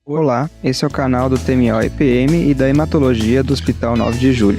Olá, esse é o canal do TMO-EPM e da Hematologia do Hospital 9 de Julho.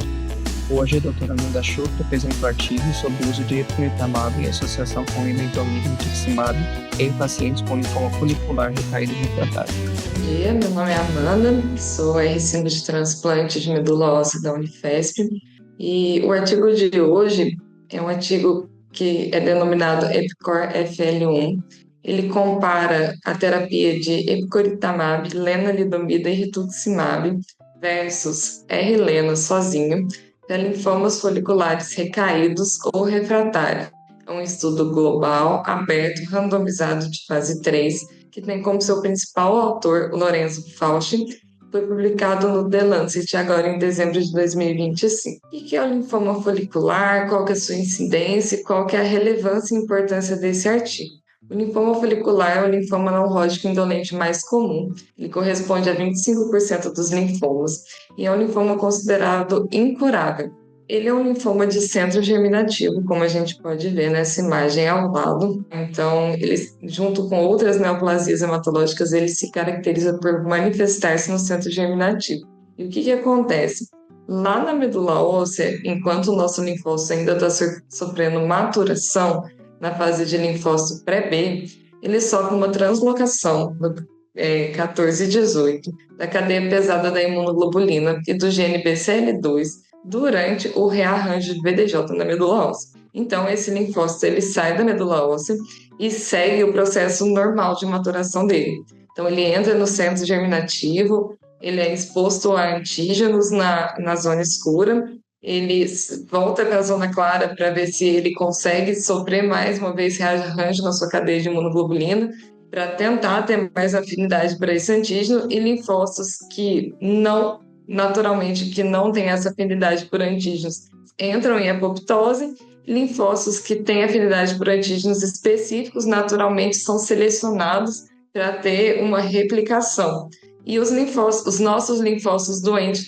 Hoje, a doutora Amanda Schuch apresenta um artigo sobre o uso de epcoritamab em associação com eventualmente rituximab em pacientes com linfoma folicular recaído refratário. Bom dia, meu nome é Amanda, sou R5 de transplante de medula óssea da Unifesp e o artigo de hoje é um artigo que é denominado EPCOR-FL1. Ele compara a terapia de epcoritamab, lenalidomida e rituximab versus R-lena sozinho para linfomas foliculares recaídos ou refratários. É um estudo global, aberto, randomizado de fase 3, que tem como seu principal autor Lorenzo Fauci, foi publicado no The Lancet agora em dezembro de 2025. O que é o linfoma folicular, qual que é a sua incidência e qual que é a relevância e importância desse artigo? O linfoma folicular é o linfoma não Hodgkin indolente mais comum. Ele corresponde a 25% dos linfomas e é um linfoma considerado incurável. Ele é um linfoma de centro germinativo, como a gente pode ver nessa imagem ao lado. Então, ele, junto com outras neoplasias hematológicas, ele se caracteriza por manifestar-se no centro germinativo. E o que acontece? Lá na medula óssea, enquanto o nosso linfócito ainda está sofrendo maturação, na fase de linfócito pré-B, ele sofre uma translocação no 14 e 18 da cadeia pesada da imunoglobulina e do gene BCL2 durante o rearranjo de VDJ na medula óssea. Então, esse linfócito ele sai da medula óssea e segue o processo normal de maturação dele. Então, ele entra no centro germinativo, ele é exposto a antígenos na zona escura, ele volta para a zona clara para ver se ele consegue sofrer mais uma vez rearranjo na sua cadeia de imunoglobulina, para tentar ter mais afinidade para esse antígeno, e linfócitos que não, naturalmente, que não têm essa afinidade por antígenos, entram em apoptose. Linfócitos que têm afinidade por antígenos específicos, naturalmente, são selecionados para ter uma replicação. E os nossos linfócitos doentes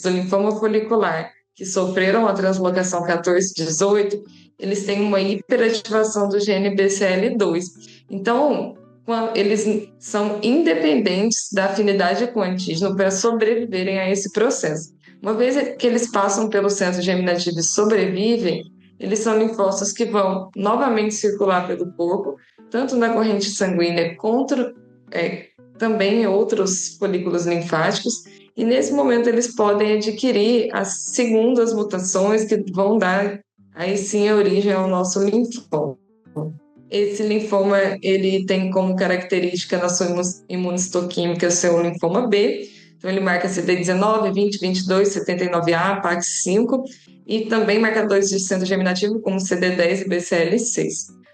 do linfoma folicular, que sofreram a translocação 14-18, eles têm uma hiperativação do gene BCL2. Então, eles são independentes da afinidade com o antígeno para sobreviverem a esse processo. Uma vez que eles passam pelo centro germinativo e sobrevivem, eles são linfócitos que vão novamente circular pelo corpo, tanto na corrente sanguínea quanto também em outros folículos linfáticos, e nesse momento eles podem adquirir as segundas mutações que vão dar aí sim a origem ao nosso linfoma. Esse linfoma ele tem como característica na sua imunistoquímica ser um linfoma B, então ele marca CD19, 20, 22, 79A, PAX5 e também marcadores de centro germinativo como CD10 e BCL6.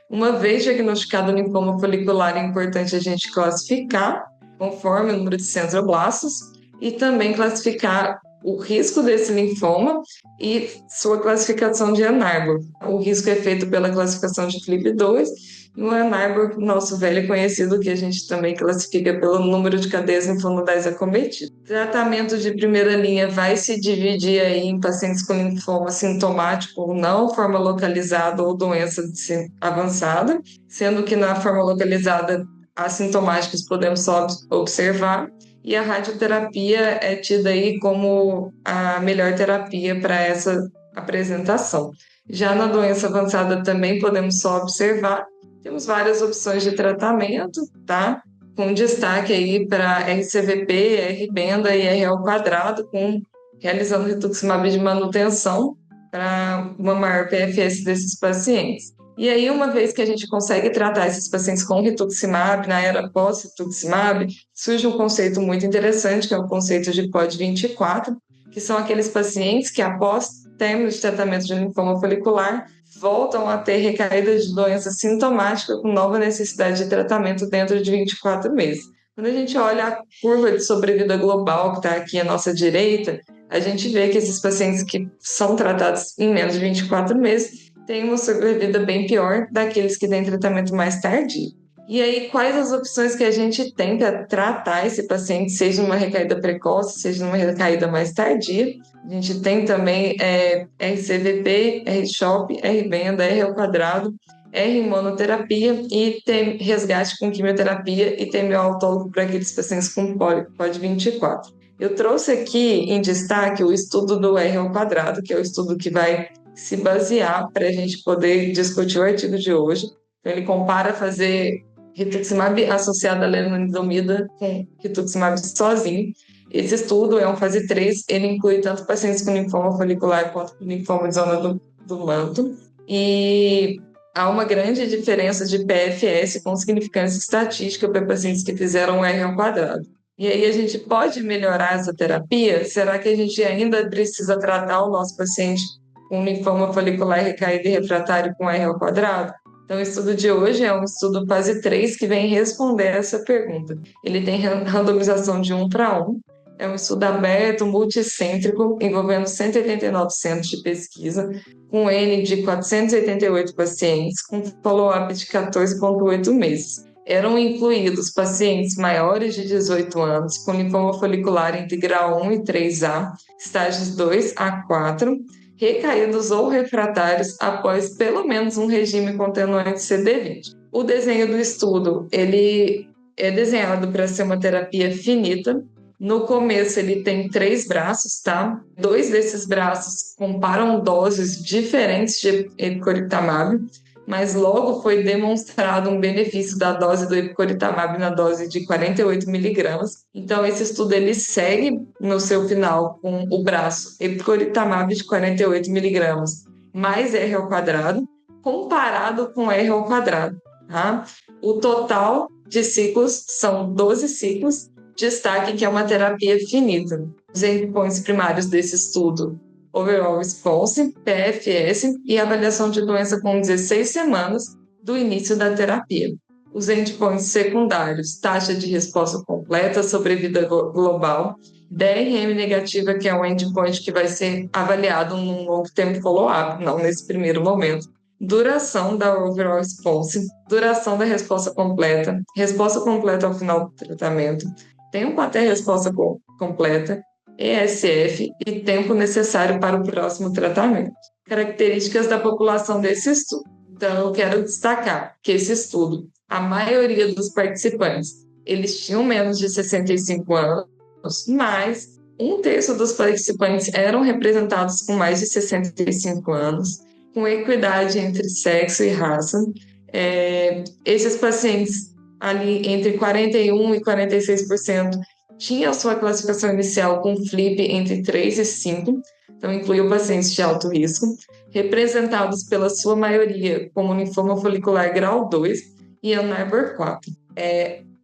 Uma vez diagnosticado o linfoma folicular, é importante a gente classificar conforme o número de centroblastos e também classificar o risco desse linfoma e sua classificação de Ann Arbor. O risco é feito pela classificação de FLIP2 e o Ann Arbor, nosso velho conhecido, que a gente também classifica pelo número de cadeias linfonodais acometidas. O tratamento de primeira linha vai se dividir aí em pacientes com linfoma sintomático ou não, forma localizada ou doença avançada, sendo que na forma localizada assintomáticos podemos só observar, e a radioterapia é tida aí como a melhor terapia para essa apresentação. Já na doença avançada também podemos só observar. Temos várias opções de tratamento, tá? Com destaque aí para RCVP, R-benda e R ao quadrado, realizando rituximab de manutenção para uma maior PFS desses pacientes. E aí, uma vez que a gente consegue tratar esses pacientes com rituximab, na era pós-rituximab, surge um conceito muito interessante, que é o conceito de POD24, que são aqueles pacientes que, após término de tratamento de linfoma folicular, voltam a ter recaída de doença sintomática com nova necessidade de tratamento dentro de 24 meses. Quando a gente olha a curva de sobrevida global, que está aqui à nossa direita, a gente vê que esses pacientes que são tratados em menos de 24 meses tem uma sobrevida bem pior daqueles que têm tratamento mais tardio. E aí, quais as opções que a gente tem para tratar esse paciente, seja numa recaída precoce, seja numa recaída mais tardia? A gente tem também RCVP, R-CHOP, R-benda, R ao quadrado R imunoterapia e resgate com quimioterapia e TMO autólogo para aqueles pacientes com pólipo POD24. Eu trouxe aqui em destaque o estudo do R ao quadrado, que é o estudo que vai se basear para a gente poder discutir o artigo de hoje. Então, ele compara fazer rituximab associado à lenalidomida com rituximab sozinho. Esse estudo é um fase 3, ele inclui tanto pacientes com linfoma folicular quanto com linfoma de zona do manto. E há uma grande diferença de PFS com significância estatística para pacientes que fizeram R ao quadrado. E aí a gente pode melhorar essa terapia? Será que a gente ainda precisa tratar o nosso paciente com linfoma folicular recaído e refratário com R ao quadrado? Então, o estudo de hoje é um estudo fase 3 que vem responder essa pergunta. Ele tem randomização de 1:1, é um estudo aberto, multicêntrico, envolvendo 189 centros de pesquisa, com N de 488 pacientes, com follow-up de 14,8 meses. Eram incluídos pacientes maiores de 18 anos, com linfoma folicular entre grau 1 e 3A, estágios 2 a 4, recaídos ou refratários após pelo menos um regime contendo anti-CD20. O desenho do estudo, ele é desenhado para ser uma terapia finita. No começo, ele tem 3 braços, tá? 2 desses braços comparam doses diferentes de epcoritamab, mas logo foi demonstrado um benefício da dose do epcoritamab na dose de 48 miligramas. Então, esse estudo ele segue no seu final com o braço epcoritamab de 48 miligramas mais R ao quadrado, comparado com R ao quadrado, tá? O total de ciclos são 12 ciclos. Destaque que é uma terapia finita. Os endpoints primários desse estudo: overall response, PFS e avaliação de doença com 16 semanas do início da terapia. Os endpoints secundários: taxa de resposta completa, sobrevida global, DRM negativa, que é um endpoint que vai ser avaliado num longo tempo follow-up, não nesse primeiro momento. Duração da overall response, duração da resposta completa ao final do tratamento, tempo até resposta completa, ESF e tempo necessário para o próximo tratamento. Características da população desse estudo. Então, eu quero destacar que esse estudo, a maioria dos participantes, eles tinham menos de 65 anos, mas 1/3 dos participantes eram representados com mais de 65 anos, com equidade entre sexo e raça. Esses pacientes ali entre 41% e 46% tinha a sua classificação inicial com FLIP entre 3 e 5, então incluiu pacientes de alto risco, representados pela sua maioria como linfoma folicular grau 2 e Ellner 4.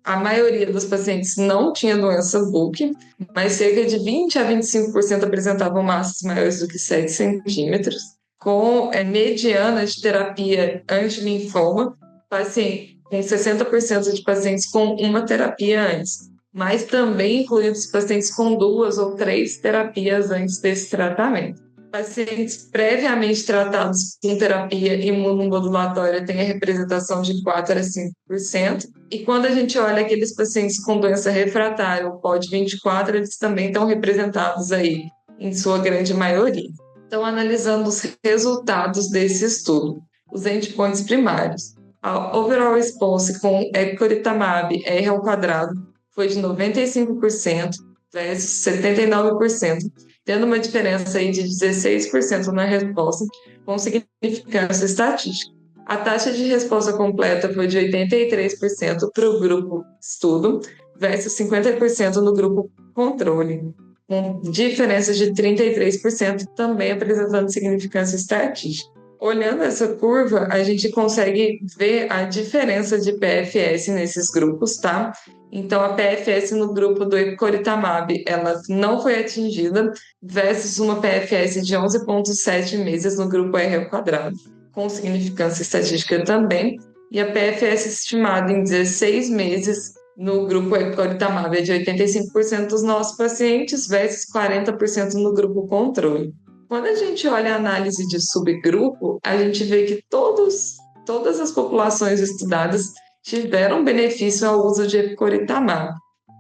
A maioria dos pacientes não tinha doença BUC, mas cerca de 20 a 25% apresentavam massas maiores do que 7 centímetros, com mediana de terapia anti-linfoma, paciente com 60% de pacientes com uma terapia antes, mas também incluídos pacientes com 2 ou 3 terapias antes desse tratamento. Pacientes previamente tratados com terapia imunomodulatória têm a representação de 4 a 5%, e quando a gente olha aqueles pacientes com doença refratária, o POD24, eles também estão representados aí, em sua grande maioria. Então, analisando os resultados desse estudo, os endpoints primários. A overall response com epcoritamab R ao quadrado foi de 95% versus 79%, tendo uma diferença aí de 16% na resposta, com significância estatística. A taxa de resposta completa foi de 83% para o grupo estudo versus 50% no grupo controle, com diferença de 33%, também apresentando significância estatística. Olhando essa curva, a gente consegue ver a diferença de PFS nesses grupos, tá? Então, a PFS no grupo do epcoritamab, ela não foi atingida, versus uma PFS de 11,7 meses no grupo R ao quadrado, com significância estatística também, e a PFS estimada em 16 meses no grupo epcoritamab é de 85% dos nossos pacientes, versus 40% no grupo controle. Quando a gente olha a análise de subgrupo, a gente vê que todas as populações estudadas tiveram benefício ao uso de epcoritamab.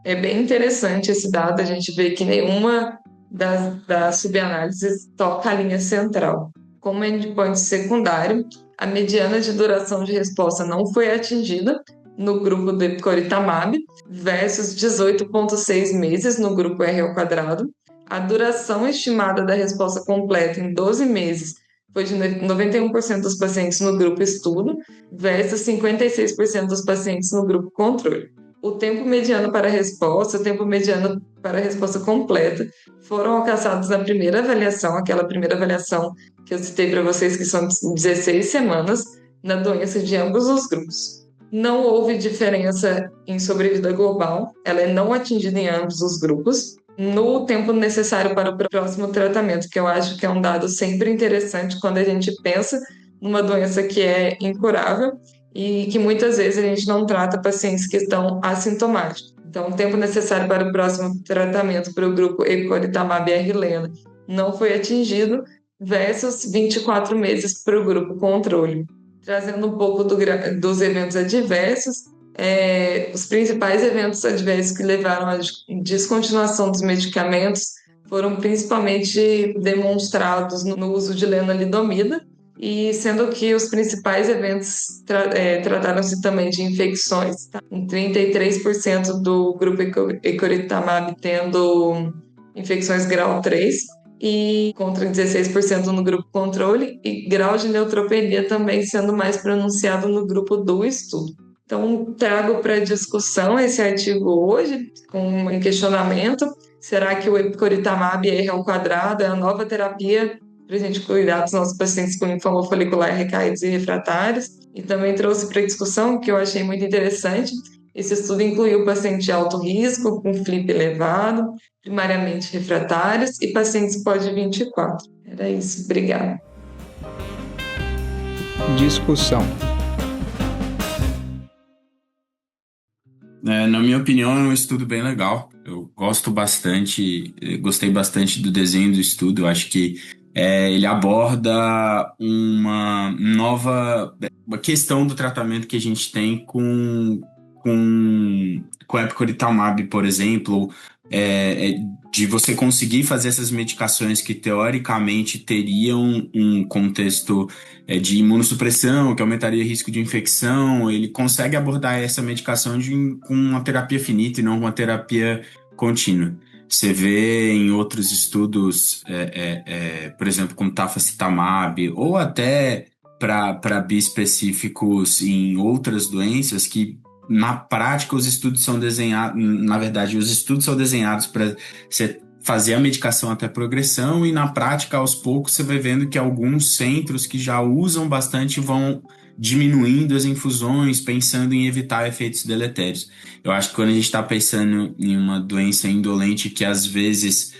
É bem interessante esse dado, a gente vê que nenhuma das subanálises toca a linha central. Como endpoint secundário, a mediana de duração de resposta não foi atingida no grupo do epcoritamab, versus 18,6 meses no grupo R ao quadrado. A duração estimada da resposta completa em 12 meses foi de 91% dos pacientes no grupo estudo, versus 56% dos pacientes no grupo controle. O tempo mediano para a resposta, o tempo mediano para a resposta completa, foram alcançados na primeira avaliação, aquela primeira avaliação que eu citei para vocês, que são 16 semanas, na doença de ambos os grupos. Não houve diferença em sobrevida global, ela é não atingida em ambos os grupos, no tempo necessário para o próximo tratamento, que eu acho que é um dado sempre interessante quando a gente pensa numa doença que é incurável e que muitas vezes a gente não trata pacientes que estão assintomáticos. Então, o tempo necessário para o próximo tratamento para o grupo epcoritamab e errilena não foi atingido, versus 24 meses para o grupo controle. Trazendo um pouco dos eventos adversos, os principais eventos adversos que levaram à descontinuação dos medicamentos foram principalmente demonstrados no uso de lenalidomida, e sendo que os principais eventos trataram-se também de infecções, tá? Em 33% do grupo epcoritamab tendo infecções grau 3, e contra 16% no grupo controle, e grau de neutropenia também sendo mais pronunciado no grupo do estudo. Então, trago para discussão esse artigo hoje, com um questionamento: será que o epcoritamab R ao quadrado é a nova terapia para a gente cuidar dos nossos pacientes com linfoma folicular recaídos e refratários? E também trouxe para discussão, que eu achei muito interessante, esse estudo incluiu pacientes de alto risco, com FLIP elevado, primariamente refratários, e pacientes pós-24. Era isso, obrigada. Discussão. Na minha opinião, é um estudo bem legal. Eu gostei bastante do desenho do estudo. Eu acho que ele aborda uma questão do tratamento que a gente tem com epcoritamab, por exemplo, de você conseguir fazer essas medicações que teoricamente teriam um contexto de imunossupressão, que aumentaria o risco de infecção. Ele consegue abordar essa medicação com uma terapia finita e não uma terapia contínua. Você vê em outros estudos, por exemplo, com tafasitamab, ou até para bispecíficos em outras doenças, que na prática os estudos são desenhados, na verdade, os estudos são desenhados para você fazer a medicação até progressão, e na prática, aos poucos, você vai vendo que alguns centros que já usam bastante vão diminuindo as infusões, pensando em evitar efeitos deletérios. Eu acho que quando a gente está pensando em uma doença indolente que às vezes,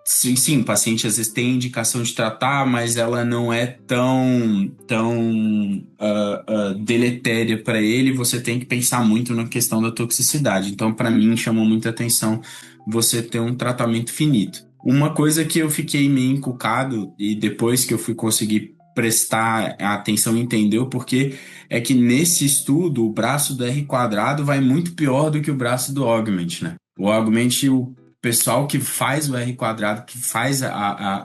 sim, o paciente às vezes tem indicação de tratar, mas ela não é tão deletéria para ele, você tem que pensar muito na questão da toxicidade. Então, para mim, chamou muita atenção você ter um tratamento finito. Uma coisa que eu fiquei meio encucado, e depois que eu fui conseguir prestar atenção e entender o porquê, é que nesse estudo o braço do R quadrado vai muito pior do que o braço do Augment, né? O Augment, o pessoal que faz o R quadrado, que faz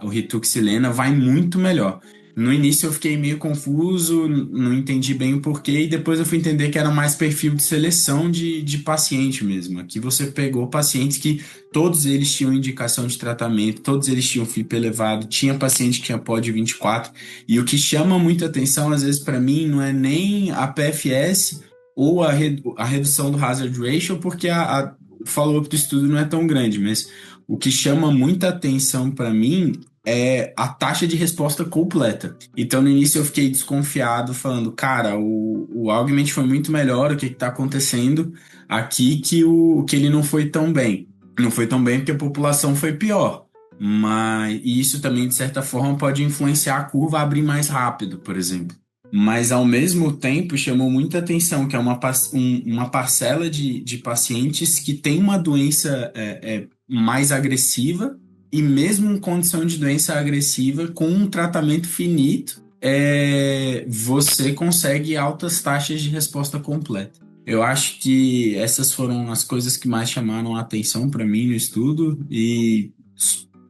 o rituxilena, vai muito melhor. No início eu fiquei meio confuso, não entendi bem o porquê, e depois eu fui entender que era mais perfil de seleção de paciente mesmo. Aqui você pegou pacientes que todos eles tinham indicação de tratamento, todos eles tinham FLIP elevado, tinha paciente que tinha POD 24, e o que chama muita atenção, às vezes, para mim, não é nem a PFS ou a redução do hazard ratio, porque o follow-up do estudo não é tão grande, mas o que chama muita atenção para mim é a taxa de resposta completa. Então, no início eu fiquei desconfiado, falando, cara, o Augment foi muito melhor, o que está acontecendo aqui que ele não foi tão bem. Não foi tão bem porque a população foi pior. Mas isso também, de certa forma, pode influenciar a curva a abrir mais rápido, por exemplo. Mas, ao mesmo tempo, chamou muita atenção que é uma parcela de pacientes que tem uma doença mais agressiva, e mesmo em condição de doença agressiva, com um tratamento finito, você consegue altas taxas de resposta completa. Eu acho que essas foram as coisas que mais chamaram a atenção para mim no estudo, e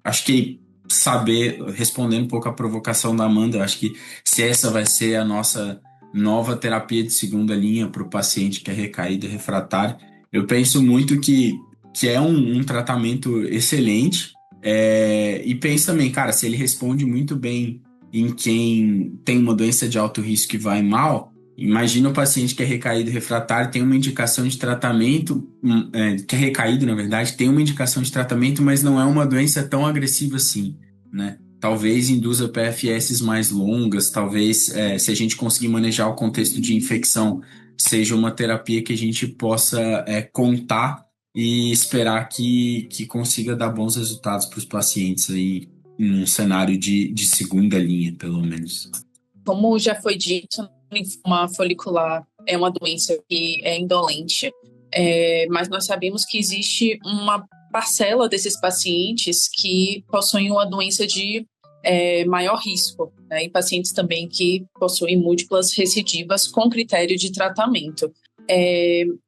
acho que saber, respondendo um pouco a provocação da Amanda, eu acho que se essa vai ser a nossa nova terapia de segunda linha para o paciente que é recaído e refratário, eu penso muito que é um tratamento excelente, e penso também, cara, se ele responde muito bem em quem tem uma doença de alto risco e vai mal, imagina o paciente que é recaído e refratário, tem uma indicação de tratamento, que é recaído, na verdade, tem uma indicação de tratamento, mas não é uma doença tão agressiva assim, né? Talvez induza PFS mais longas, talvez, se a gente conseguir manejar o contexto de infecção, seja uma terapia que a gente possa contar e esperar que consiga dar bons resultados para os pacientes aí, num cenário de segunda linha, pelo menos. Como já foi dito, linfoma folicular é uma doença que é indolente, mas nós sabemos que existe uma parcela desses pacientes que possuem uma doença de maior risco, né? E pacientes também que possuem múltiplas recidivas com critério de tratamento.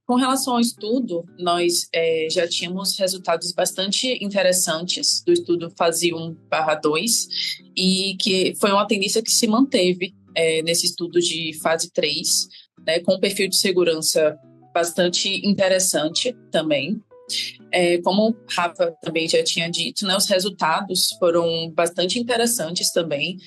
Com relação ao estudo, nós já tínhamos resultados bastante interessantes do estudo fase 1/2 e que foi uma tendência que se manteve nesse estudo de fase 3, né, com um perfil de segurança bastante interessante também. Como o Rafa também já tinha dito, né, os resultados foram bastante interessantes também.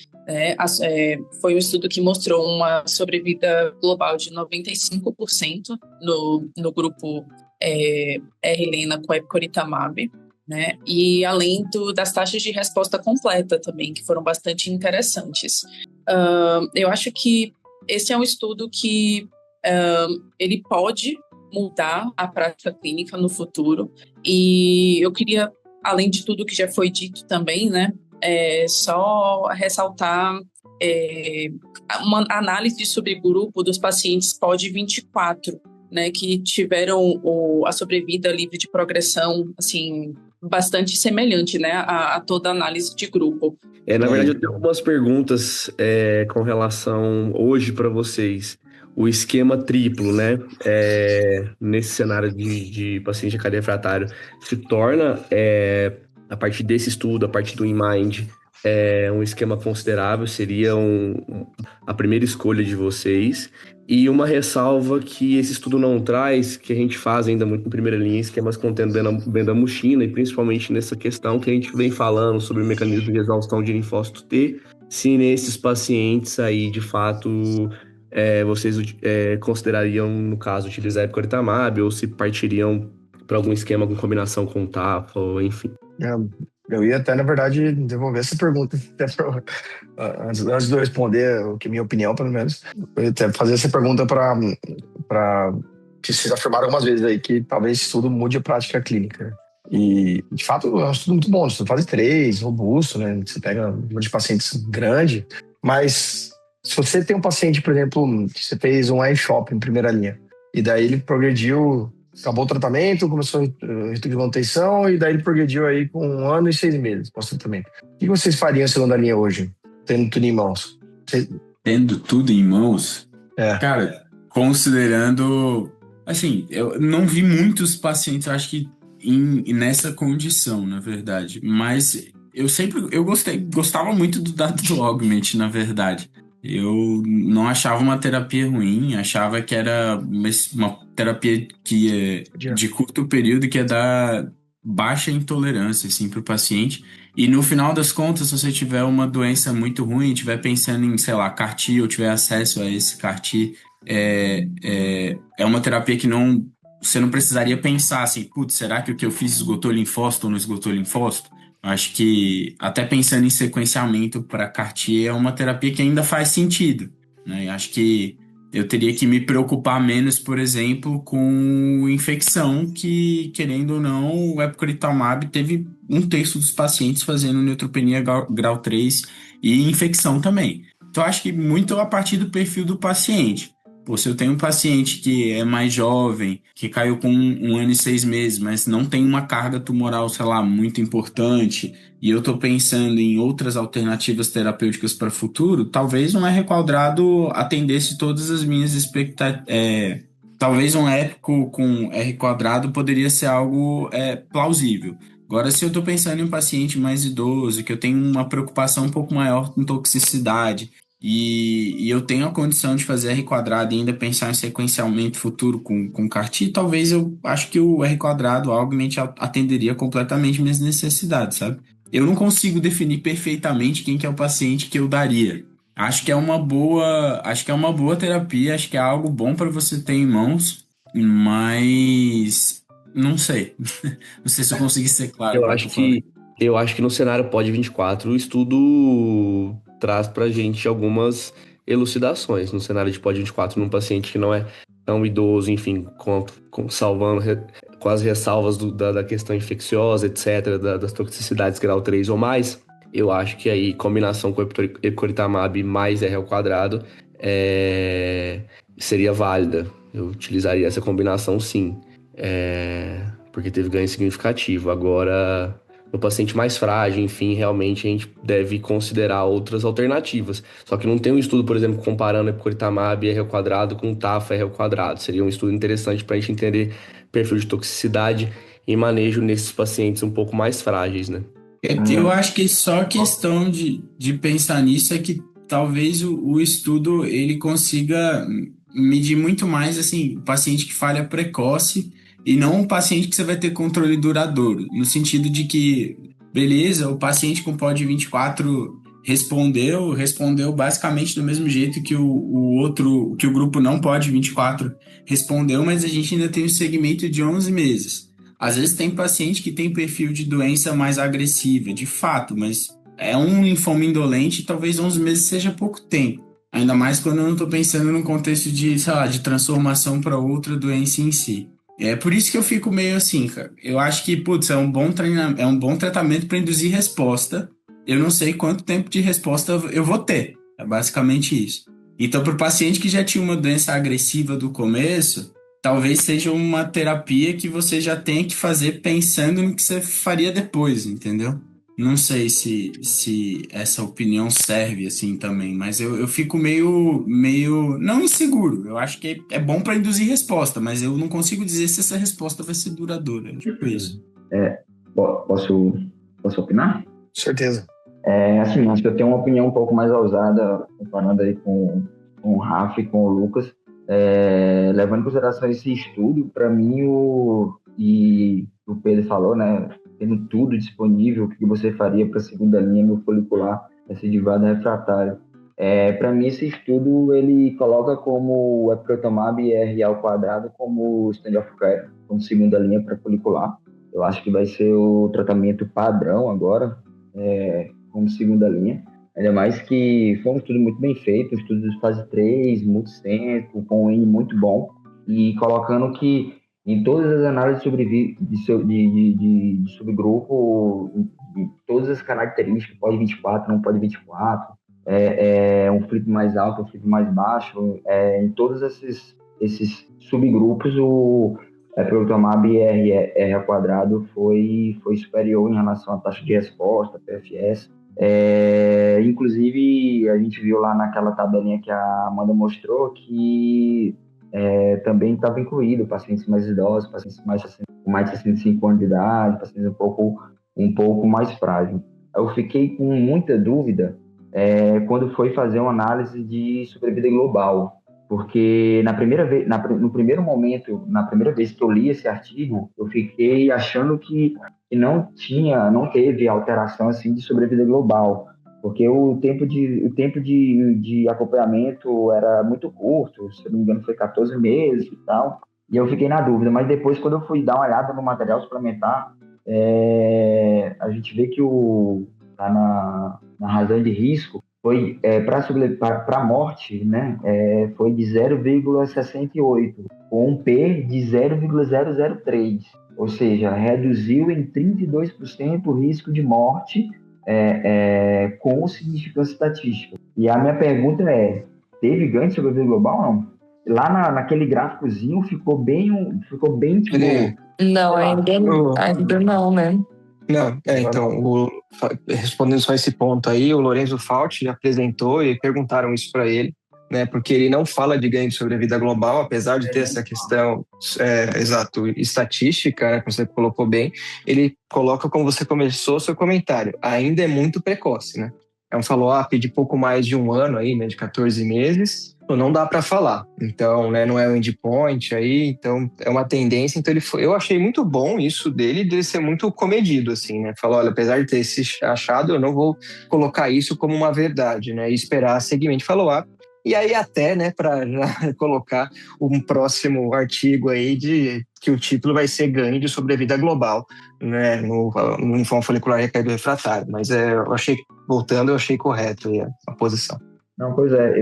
Foi um estudo que mostrou uma sobrevida global de 95% no grupo R-Lena com epcoritamab, né, e além das taxas de resposta completa também, que foram bastante interessantes. Eu acho que esse é um estudo que ele pode mudar a prática clínica no futuro, e eu queria, além de tudo que já foi dito também, né, só ressaltar uma análise de subgrupo dos pacientes POD24, né, que tiveram a sobrevida livre de progressão, assim, bastante semelhante, né, a toda análise de grupo. Na verdade, eu tenho algumas perguntas com relação hoje para vocês. O esquema triplo, né, nesse cenário de paciente recaído refratário, se torna, a partir desse estudo, a partir do InMind, um esquema considerável, seria a primeira escolha de vocês. E uma ressalva que esse estudo não traz, que a gente faz ainda muito em primeira linha, esquemas contendo bendamuxina, e principalmente nessa questão que a gente vem falando sobre o mecanismo de exaustão de linfócito T, se nesses pacientes aí, de fato, vocês considerariam, no caso, utilizar epcoritamab, ou se partiriam para algum esquema com combinação com TAF, ou enfim. Eu ia até, na verdade, devolver essa pergunta, antes de eu responder, o que é minha opinião, pelo menos. Eu ia até fazer essa pergunta para que vocês afirmaram algumas vezes aí, que talvez esse estudo mude a prática clínica. E, de fato, é um estudo muito bom, estudo fase 3, robusto, né? Você pega um número de pacientes grande, mas se você tem um paciente, por exemplo, que você fez um iShop em primeira linha, e daí ele progrediu, acabou o tratamento, começou a de manutenção, e daí ele progrediu aí com 1 ano e 6 meses pós-tratamento. O que vocês fariam em segunda linha hoje, tendo tudo em mãos? Tendo tudo em mãos? Cara, considerando... Assim, eu não vi muitos pacientes, acho que nessa condição, na verdade. Mas eu gostava muito do dado do Augment, na verdade. Eu não achava uma terapia ruim, achava que era uma terapia que de curto período, que ia dar baixa intolerância, assim, para o paciente. E no final das contas, se você tiver uma doença muito ruim, estiver pensando em, sei lá, CAR-T, ou tiver acesso a esse CAR-T, é uma terapia que você não precisaria pensar assim, putz, será que o que eu fiz esgotou linfócito ou não esgotou linfócito? Acho que até pensando em sequenciamento para CAR-T é uma terapia que ainda faz sentido, né? Acho que eu teria que me preocupar menos, por exemplo, com infecção, que, querendo ou não, o epcoritamab teve 1/3 dos pacientes fazendo neutropenia grau 3 e infecção também. Então, acho que muito a partir do perfil do paciente. Pô, se eu tenho um paciente que é mais jovem, que caiu com 1 ano e 6 meses, mas não tem uma carga tumoral, sei lá, muito importante, e eu estou pensando em outras alternativas terapêuticas para o futuro, talvez um R quadrado atendesse todas as minhas expectativas. Talvez um épico com R quadrado poderia ser algo plausível. Agora, se eu estou pensando em um paciente mais idoso, que eu tenho uma preocupação um pouco maior com toxicidade, e eu tenho a condição de fazer R quadrado e ainda pensar em sequenciamento futuro com CAR-T, talvez eu acho que o R quadrado, o Augment, atenderia completamente minhas necessidades, sabe? Eu não consigo definir perfeitamente quem que é o paciente que eu daria. Acho que é uma boa terapia, acho que é algo bom para você ter em mãos, mas não sei. Não sei se eu consegui ser claro Eu com o que acho eu falei. que, eu acho que no cenário POD 24 o estudo traz pra gente algumas elucidações. No cenário de POD 24, num paciente que não é tão idoso, enfim, com as ressalvas da questão infecciosa, etc., das toxicidades grau 3 ou mais, eu acho que aí combinação com epcoritamab mais R ao quadrado é, seria válida. Eu utilizaria essa combinação, sim. Porque teve ganho significativo. Agora, no paciente mais frágil, enfim, realmente a gente deve considerar outras alternativas. Só que não tem um estudo, por exemplo, comparando epcoritamab R ao quadrado com TAF R ao quadrado. Seria um estudo interessante para a gente entender perfil de toxicidade e manejo nesses pacientes um pouco mais frágeis, né? Eu acho que só a questão de pensar nisso é que talvez o estudo ele consiga medir muito mais assim, o paciente que falha precoce e não um paciente que você vai ter controle duradouro, no sentido de que, beleza, o paciente com POD 24 respondeu basicamente do mesmo jeito que o outro, que o grupo não POD 24 respondeu, mas a gente ainda tem um segmento de 11 meses. Às vezes tem paciente que tem perfil de doença mais agressiva, de fato, mas é um linfoma indolente e talvez 11 meses seja pouco tempo. Ainda mais quando eu não estou pensando no contexto de, sei lá, de transformação para outra doença em si. É por isso que eu fico meio assim, cara. Eu acho que, putz, é um bom tratamento para induzir resposta. Eu não sei quanto tempo de resposta eu vou ter. É basicamente isso. Então, para o paciente que já tinha uma doença agressiva do começo, talvez seja uma terapia que você já tenha que fazer pensando no que você faria depois, entendeu? Não sei se essa opinião serve assim também, mas eu fico meio não inseguro. Eu acho que é bom para induzir resposta, mas eu não consigo dizer se essa resposta vai ser duradoura. Tipo isso. Posso, posso opinar? Certeza. Assim, acho que eu tenho uma opinião um pouco mais ousada, comparando aí com o Rafa e com o Lucas. Levando em consideração esse estudo, para mim, e o Pedro falou, né, tendo tudo disponível, o que você faria para a segunda linha no folicular recidivado refratário? Para mim, esse estudo, ele coloca como o epcoritamab R ao quadrado como standard of care, como segunda linha para folicular. Eu acho que vai ser o tratamento padrão agora, como segunda linha. Ainda mais que foi um estudo muito bem feito, um estudo de fase 3, multicentro, com um N muito bom, e colocando que em todas as análises de subgrupo, em todas as características, pode 24, não pode 24, um flip mais alto, um flip mais baixo, em todos esses subgrupos, o epcoritamab R ao quadrado foi superior em relação à taxa de resposta, PFS. Inclusive, a gente viu lá naquela tabelinha que a Amanda mostrou que também estava incluído pacientes mais idosos, pacientes com mais de 65 anos de idade, pacientes um pouco mais frágeis. Eu fiquei com muita dúvida quando foi fazer uma análise de sobrevida global, porque na primeira vez que eu li esse artigo, eu fiquei achando que não teve alteração assim de sobrevida global, porque o tempo de acompanhamento era muito curto, se não me engano foi 14 meses e tal, e eu fiquei na dúvida, mas depois quando eu fui dar uma olhada no material suplementar, a gente vê que tá na razão de risco, foi para morte, né? Foi de 0,68, com um P de 0,003, ou seja, reduziu em 32% o risco de morte com significância estatística. E a minha pergunta teve ganho de sobrevida global ou não? Lá naquele gráficozinho ficou bem tipo... Não, ainda não, né? Não, então, respondendo só esse ponto aí, o Lorenzo Fauci apresentou e perguntaram isso para ele. né? Porque ele não fala de ganho de sobrevida global, apesar de ter essa questão, estatística, né, que você colocou bem, ele coloca como você começou seu comentário, ainda é muito precoce, né? É um follow-up de pouco mais de um ano aí, né, de 14 meses, então não dá para falar. Então, né, não é um endpoint aí, então é uma tendência. Então eu achei muito bom isso dele ser muito comedido, assim, né? Falou, olha, apesar de ter esse achado, eu não vou colocar isso como uma verdade, né? E esperar segmento follow-up. E aí até, né, para colocar um próximo artigo aí de que o título vai ser ganho de sobrevida global, né, no linfoma folicular recaído refratário. Mas eu achei correto aí a posição. Não, pois é,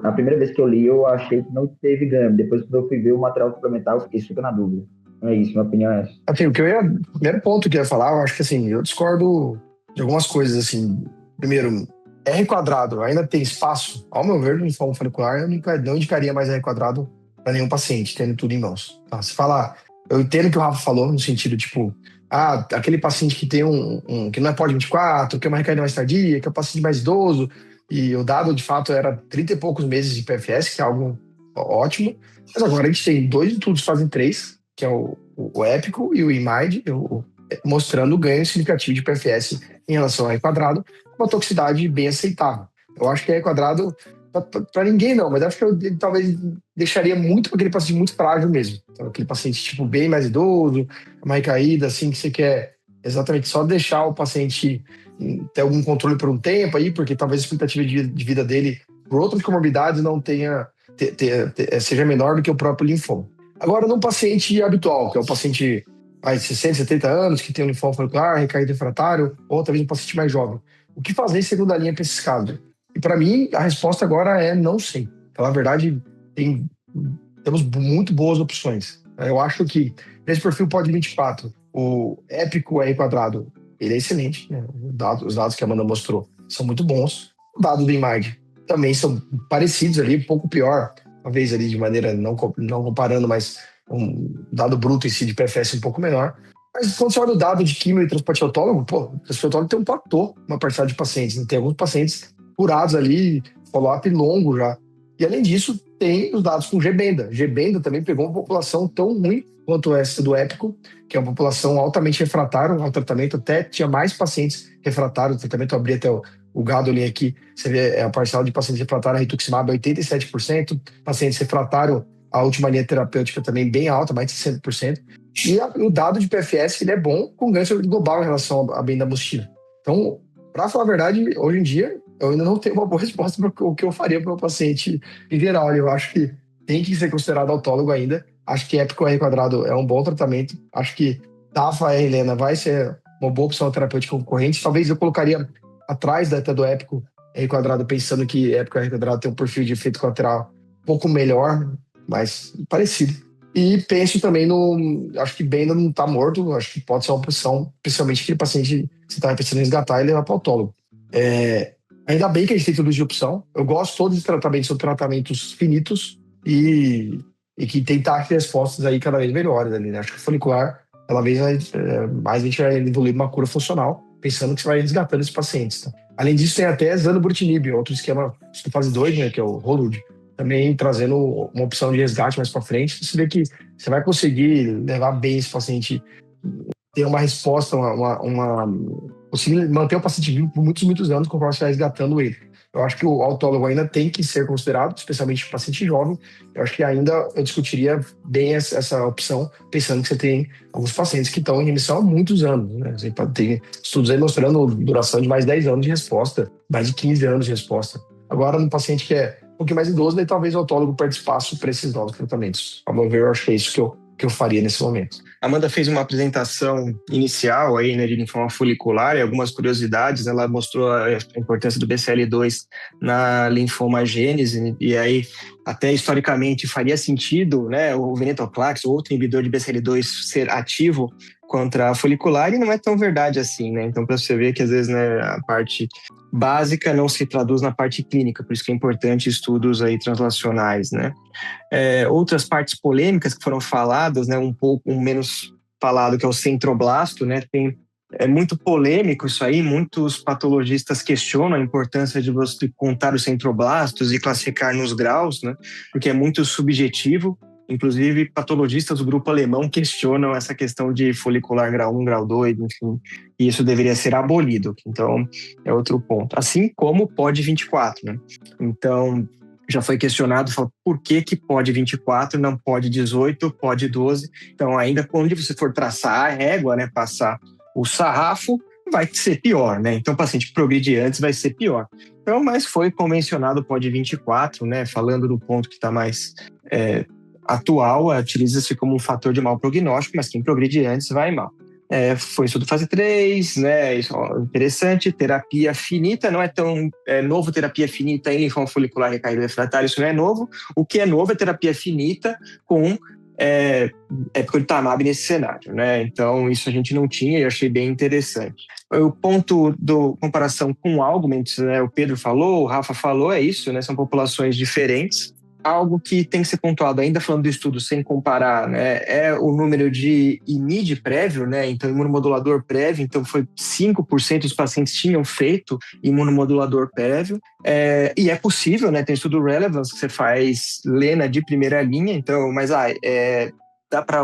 a primeira vez que eu li, eu achei que não teve ganho. Depois, quando eu fui ver o material suplementar, eu fiquei super na dúvida. Não é isso, minha opinião é essa. Assim, o primeiro ponto que eu ia falar, eu acho que assim, eu discordo de algumas coisas, assim. Primeiro, R quadrado ainda tem espaço? Ao meu ver, no linfoma folicular, eu não indicaria mais R quadrado para nenhum paciente, tendo tudo em mãos. Tá? Se falar, eu entendo o que o Rafa falou, no sentido, tipo, aquele paciente que tem que não é pode 24, que é uma recaída mais tardia, que é um paciente mais idoso, e o dado, de fato, era 30 e poucos meses de PFS, que é algo ótimo. Mas agora a gente tem 2 estudos fase 3, que é o EPICO e o IMIDE, mostrando ganho significativo de PFS em relação ao R quadrado, com uma toxicidade bem aceitável. Eu acho que R quadrado, para ninguém não, mas acho que eu talvez deixaria muito para aquele paciente muito frágil mesmo. Então, aquele paciente tipo bem mais idoso, uma recaída, assim, que você quer exatamente só deixar o paciente ter algum controle por um tempo aí, porque talvez a expectativa de vida dele por outras comorbidades não seja menor do que o próprio linfoma. Agora, num paciente habitual, que é o paciente de 60, 70 anos, que tem um linfoma folicular, recaído refratário, ou talvez um paciente mais jovem, o que fazer em segunda linha para esses casos? E para mim, a resposta agora é não sei. Então, na verdade, temos muito boas opções. Eu acho que nesse perfil POD 24, o épico R quadrado, ele é excelente, né? Os dados que a Amanda mostrou são muito bons. Os dados do IMARD também são parecidos ali, um pouco pior, talvez ali de maneira não comparando, mas um dado bruto em si de PFS um pouco menor. Mas quando você olha o dado de quimio e transporte autólogo, o transporte autólogo tem um platô, uma parcela de pacientes. Tem alguns pacientes curados ali, follow-up longo já. E além disso, tem os dados com Gbenda. Gbenda também pegou uma população tão ruim quanto essa do épico, que é uma população altamente refratária ao tratamento, até tinha mais pacientes refratários ao tratamento. Eu abri até o Gadolin aqui, você vê a parcela de pacientes refratários a rituximab 87%, pacientes refratários a última linha terapêutica também bem alta, mais de 60%. E o dado de PFS ele é bom com ganho global em relação à bendamustira. Então, para falar a verdade, hoje em dia, eu ainda não tenho uma boa resposta para o que eu faria para o paciente em geral. Eu acho que tem que ser considerado autólogo ainda. Acho que épico R quadrado é um bom tratamento. Acho que TAFA R Helena vai ser uma boa opção terapêutica concorrente. Talvez eu colocaria atrás até do épico R quadrado, pensando que épico R quadrado tem um perfil de efeito colateral um pouco melhor, mas parecido. E penso também acho que Benda não está morto, acho que pode ser uma opção, principalmente aquele paciente que você está pensando em resgatar e levar para o autólogo. Ainda bem que a gente tem tudo de opção. Eu gosto todos os tratamentos, são tratamentos finitos e que tem taxas de respostas aí cada vez melhores ali, né? Acho que o folicular, cada vez mais a gente vai evoluir uma cura funcional, pensando que você vai resgatando esses pacientes. Tá? Além disso, tem até zanubrutinib, outro esquema de fase 2, né, que é o Rolud, também trazendo uma opção de resgate mais para frente. Você vê que você vai conseguir levar bem esse paciente, ter uma resposta, conseguir manter o paciente vivo por muitos, muitos anos conforme você vai resgatando ele. Eu acho que o autólogo ainda tem que ser considerado, especialmente o paciente jovem. Eu acho que ainda eu discutiria bem essa opção, pensando que você tem alguns pacientes que estão em remissão há muitos anos. Né? Você tem estudos aí mostrando duração de mais de 10 anos de resposta, mais de 15 anos de resposta. Agora, no paciente que é um pouquinho mais idoso, daí talvez o autólogo perde espaço para esses novos tratamentos. Ao meu ver, eu acho que é isso que eu faria nesse momento. A Amanda fez uma apresentação inicial aí, né, de linfoma folicular e algumas curiosidades. Ela mostrou a importância do BCL2 na linfomagênese e aí até historicamente faria sentido, né, o venetoclax, outro inibidor de BCL2 ser ativo contra a folicular, e não é tão verdade assim, né? Então, para você ver que às vezes, né, a parte básica não se traduz na parte clínica, por isso que é importante estudos aí translacionais, né? Outras partes polêmicas que foram faladas, né, um pouco menos falado, que é o centroblasto, né? Tem é muito polêmico isso aí, muitos patologistas questionam a importância de você contar os centroblastos e classificar nos graus, né? Porque é muito subjetivo. Inclusive, patologistas do grupo alemão questionam essa questão de folicular grau 1, grau 2, enfim, e isso deveria ser abolido. Então, é outro ponto. Assim como o POD 24, né? Então, já foi questionado, por que POD 24 não POD 18, POD 12? Então, ainda quando você for traçar a régua, né, passar o sarrafo, vai ser pior, né? Então, o paciente que progride antes vai ser pior. Então, mas foi convencionado o POD 24, né? Falando do ponto que está mais atual, utiliza-se como um fator de mau prognóstico, mas quem progride antes vai mal. Foi estudo fase 3, né? Isso é interessante. Terapia finita, não é tão novo terapia finita em linfoma folicular recaído refratário, isso não é novo. O que é novo é terapia finita com epcoritamab nesse cenário, né? Então, isso a gente não tinha e eu achei bem interessante. O ponto da comparação com Augment, né? O Pedro falou, o Rafa falou, é isso, né? São populações diferentes. Algo que tem que ser pontuado, ainda falando do estudo sem comparar, né, é o número de IMID prévio, né, então imunomodulador prévio, então foi 5% dos pacientes tinham feito imunomodulador prévio, e é possível, né, tem estudo Relevance que você faz Lena de primeira linha, então, mas dá para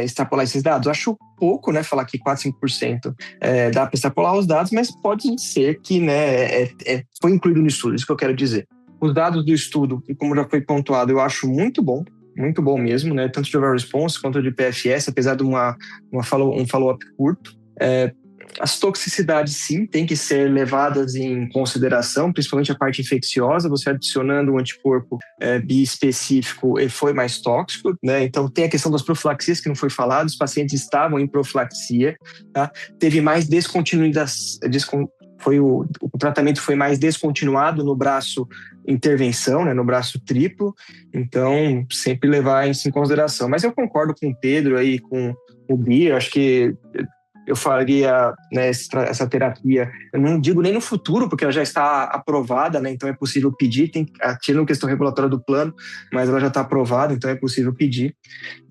extrapolar esses dados? Acho pouco, né, falar que 4, 5% dá para extrapolar os dados, mas pode ser que, né, foi incluído no estudo, isso que eu quero dizer. Os dados do estudo, como já foi pontuado, eu acho muito bom mesmo, né? Tanto de overall response quanto de PFS, apesar de um follow-up curto. As toxicidades, sim, têm que ser levadas em consideração, principalmente a parte infecciosa. Você adicionando um anticorpo biespecífico, ele foi mais tóxico, né? Então, tem a questão das profilaxias, que não foi falado. Os pacientes estavam em profilaxia, tá? Teve mais descontinuidade. O tratamento foi mais descontinuado no braço intervenção, né, no braço triplo, então sempre levar isso em consideração. Mas eu concordo com o Pedro aí, com o Bia, acho que eu faria, né, essa terapia, eu não digo nem no futuro, porque ela já está aprovada, né, então é possível pedir, tirando a questão regulatória do plano, mas ela já está aprovada, então é possível pedir.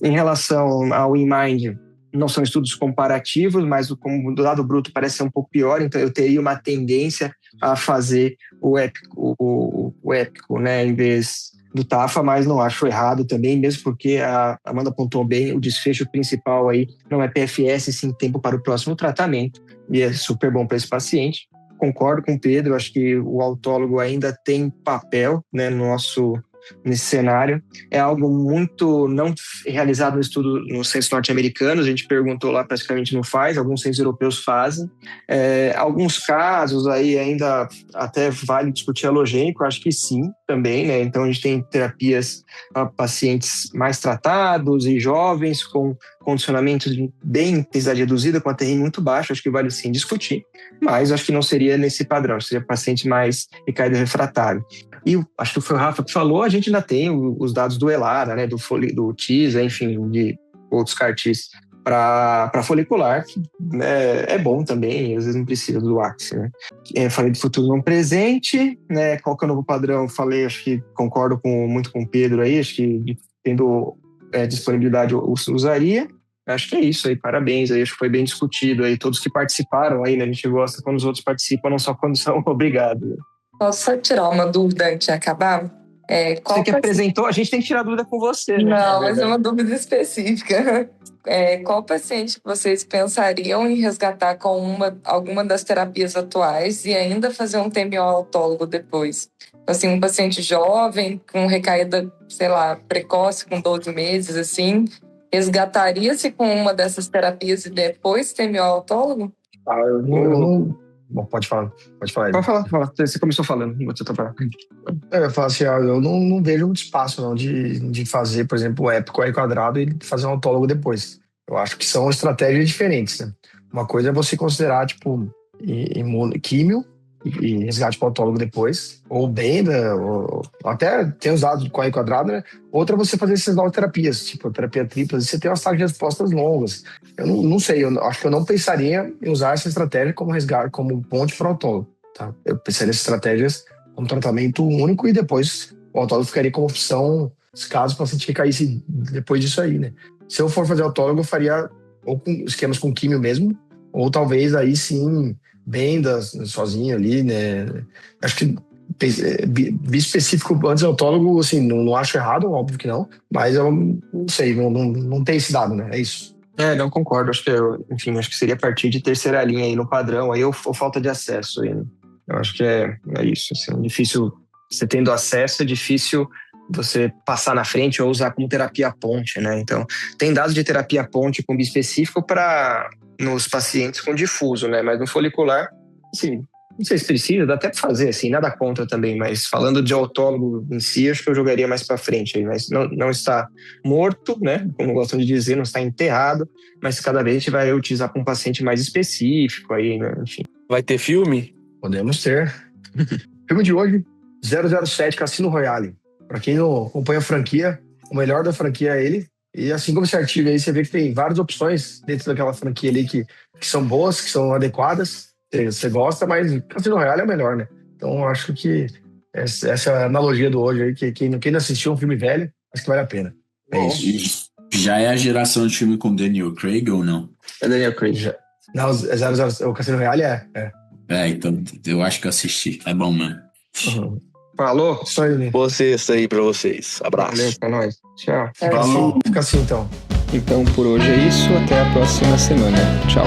Em relação ao InMind, não são estudos comparativos, mas como do lado bruto parece ser um pouco pior, então eu teria uma tendência a fazer o épico, né, em vez do TAFA, mas não acho errado também, mesmo porque a Amanda apontou bem, o desfecho principal aí não é PFS, sim tempo para o próximo tratamento, e é super bom para esse paciente. Concordo com o Pedro, acho que o autólogo ainda tem papel, né, nesse cenário. É algo muito não realizado no estudo nos centros norte-americanos, a gente perguntou lá, praticamente não faz, alguns centros europeus fazem. Alguns casos aí ainda até vale discutir halogênico, acho que sim, também, né? Então a gente tem terapias para pacientes mais tratados e jovens com condicionamento de bem intensidade reduzida, com a TRI muito baixa, acho que vale sim discutir, mas acho que não seria nesse padrão, seria paciente mais recaído refratário. E acho que foi o Rafa que falou, a gente ainda tem os dados do ELARA, né, do TISA, enfim, de outros CAR-Ts para folicular, né, é bom também, às vezes não precisa do AXE, né. Falei de futuro não presente, né, qual que é o novo padrão? Falei, acho que concordo muito com o Pedro aí, acho que tendo disponibilidade eu usaria. Acho que é isso aí, parabéns aí, acho que foi bem discutido aí, todos que participaram aí, né, a gente gosta quando os outros participam, não só quando são obrigados. Posso só tirar uma dúvida antes de acabar? Você que apresentou, a gente tem que tirar dúvida com você, né? Não, mas é uma dúvida específica. Qual paciente vocês pensariam em resgatar com alguma das terapias atuais e ainda fazer um TMO autólogo depois? Assim, um paciente jovem, com recaída, sei lá, precoce, com 12 meses, assim, resgataria-se com uma dessas terapias e depois TMO autólogo? Eu não... Bom, pode falar. Pode falar. Você começou falando, você tá falando. Eu falo assim, eu não vejo muito espaço não, de fazer, por exemplo, o épico aí quadrado e fazer um autólogo depois. Eu acho que são estratégias diferentes, né? Uma coisa é você considerar, tipo, químio e resgate para o autólogo depois, ou benda, ou até tem os dados com aí quadrado, né? Outra é você fazer essas novas terapias, tipo terapia tripla, você tem umas taxas de respostas longas. Eu não sei, eu acho que eu não pensaria em usar essa estratégia como resgate, como ponte para o autólogo, tá? Eu pensaria nessas estratégias como tratamento único e depois o autólogo ficaria como opção caso o paciente recaísse depois disso aí, né? Se eu for fazer autólogo, eu faria ou com esquemas com químio mesmo, ou talvez aí sim, vendas sozinho ali, né? Acho que específico antes autólogo, assim, não acho errado, óbvio que não, mas eu não sei, não tem esse dado, né? É isso. Não concordo. Acho que, enfim, acho que seria a partir de terceira linha aí no padrão, aí ou falta de acesso aí, né? Eu acho que é isso, assim, difícil, você tendo acesso, é difícil você passar na frente ou usar como terapia ponte, né? Então, tem dados de terapia ponte com bispecífico para nos pacientes com difuso, né? Mas no folicular, assim, não sei se precisa, dá até para fazer, assim, nada contra também, mas falando de autólogo em si, acho que eu jogaria mais para frente aí, mas não está morto, né? Como gostam de dizer, não está enterrado, mas cada vez a gente vai utilizar para um paciente mais específico aí, né? Enfim. Vai ter filme? Podemos ter. Filme de hoje, 007 Cassino Royale. Para quem não acompanha a franquia, o melhor da franquia é ele. E assim como esse artigo aí, você vê que tem várias opções dentro daquela franquia ali que são boas, que são adequadas. Você gosta, mas Cassino Royale é o melhor, né? Então acho que essa é a analogia do hoje aí, que quem não assistiu um filme velho, acho que vale a pena. É isso. Já é a geração de filme com Daniel Craig ou não? É Daniel Craig. Não, o Cassino Royale é. Então eu acho que eu assisti. É bom, mano. Uhum. Falou? Isso aí, né? Vocês aí pra vocês. Abraço. Valeu, pra nós. Tchau. Falou. Fica assim então. Então por hoje é isso, até a próxima semana. Tchau.